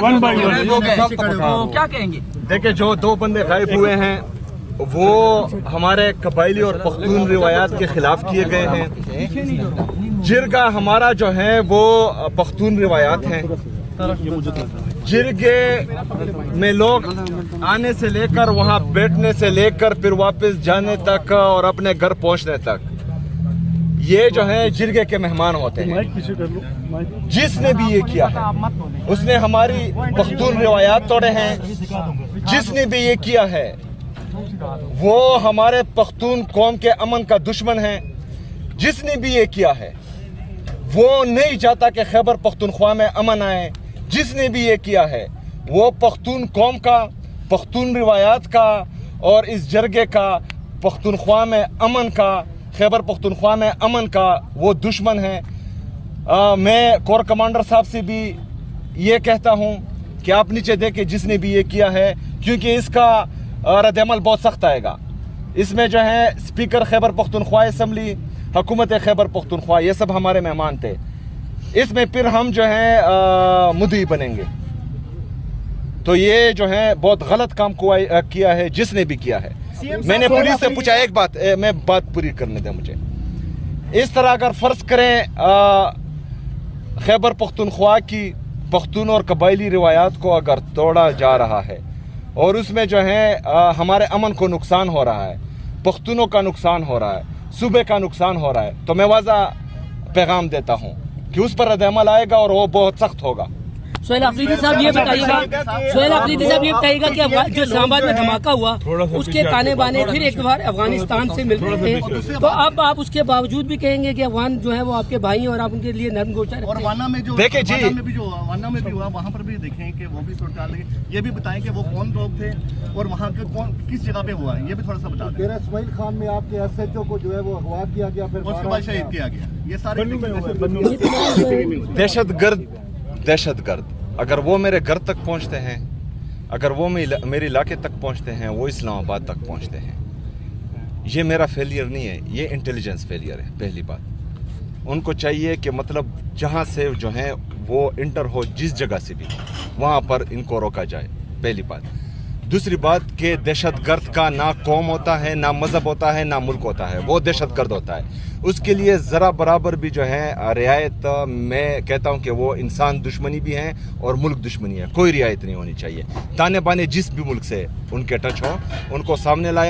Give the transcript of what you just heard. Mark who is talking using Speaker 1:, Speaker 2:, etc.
Speaker 1: तो क्या कहेंगे?
Speaker 2: देखिए, जो 2 बंदे गायब हुए हैं वो हमारे कबायली और पख्तून रिवायात के खिलाफ किए गए हैं। जिरगा हमारा जो है वो पख्तून रिवायात हैं। जिरगे में लोग आने से लेकर वहाँ बैठने से लेकर फिर वापस जाने तक और अपने घर पहुँचने तक ये जो है जिरगे के मेहमान होते हैं। जिसने भी ये किया है उसने हमारी पख्तून रिवायात तोड़े हैं। जिसने भी ये किया है वो हमारे पख्तून कौम के अमन का दुश्मन है। जिसने भी ये किया है वो नहीं चाहता कि खैबर पख्तूनख्वा में अमन आए। जिसने भी ये किया है वो पख्तून कौम का, पख्तून रिवायात का और इस जरगे का, पख्तूनख्वा में अमन का, खैबर पख्तूनख्वा में अमन का वो दुश्मन है। मैं कोर कमांडर साहब से भी ये कहता हूँ कि आप नीचे देखें जिसने भी ये किया है, क्योंकि इसका रद्द-ए-अमल बहुत सख्त आएगा। इसमें जो है स्पीकर खैबर पख्तूनख्वा असम्बली, हुकूमत खैबर पख्तूनख्वा, ये सब हमारे मेहमान थे। इसमें फिर हम जो है मुद्दी बनेंगे। तो ये जो है बहुत गलत काम किया है जिसने भी किया है। मैंने पुलिस से पूछा, एक बात मैं बात पूरी करने दें मुझे। इस तरह अगर फर्ज करें खैबर पख्तूनख्वा की पख्तून और कबायली रिवायात को अगर तोड़ा जा रहा है और उसमें जो है हमारे अमन को नुकसान हो रहा है, पख्तूनों का नुकसान हो रहा है, सूबे का नुकसान हो रहा है, तो मैं वाज़ा पैगाम देता हूँ कि उस पर रद्द-ए-अमल आएगा और वो बहुत सख्त होगा।
Speaker 3: सोहेल अफरीदी साहब ये बताइएगा, कि जो इस्लामाबाद में धमाका हुआ उसके ताने बाने फिर एक बार अफगानिस्तान से मिल रहे थे, तो अब आप उसके बावजूद भी कहेंगे कि अफगान जो है वो आपके भाई और आप उनके लिए नर्म गोचा
Speaker 4: और वाना में जो
Speaker 2: देखिए जी,
Speaker 4: वाना में भी हुआ वहाँ पर भी देखें कि वो भी सूरत ये भी बताएं कि वो कौन लोग थे और वहाँ के कौन किस जगह पे हुआ है, ये भी थोड़ा सा बता दें।
Speaker 5: सुहेल खान में आपके SHO को जो है वो अगवा किया गया, फिर
Speaker 4: उसके बाद शहीद किया गया। ये सारे
Speaker 2: दहशतगर्द अगर वो मेरे घर तक पहुंचते हैं, अगर वो मेरे इलाके तक पहुंचते हैं, वो इस्लामाबाद तक पहुंचते हैं, ये मेरा फेलियर नहीं है, ये इंटेलिजेंस फेलियर है। पहली बात, उनको चाहिए कि मतलब जहां से जो है वो इंटर हो, जिस जगह से भी, वहां पर इनको रोका जाए, पहली बात। दूसरी बात कि दहशतगर्द का ना कौम होता है, ना मज़हब होता है, ना मुल्क होता है, वो दहशतगर्द होता है। उसके लिए ज़रा बराबर भी जो है रियायत, मैं कहता हूँ कि वो इंसान दुश्मनी भी है और मुल्क दुश्मनी है, कोई रियायत नहीं होनी चाहिए। ताने बाने जिस भी मुल्क से उनके टच हो उनको सामने लाए।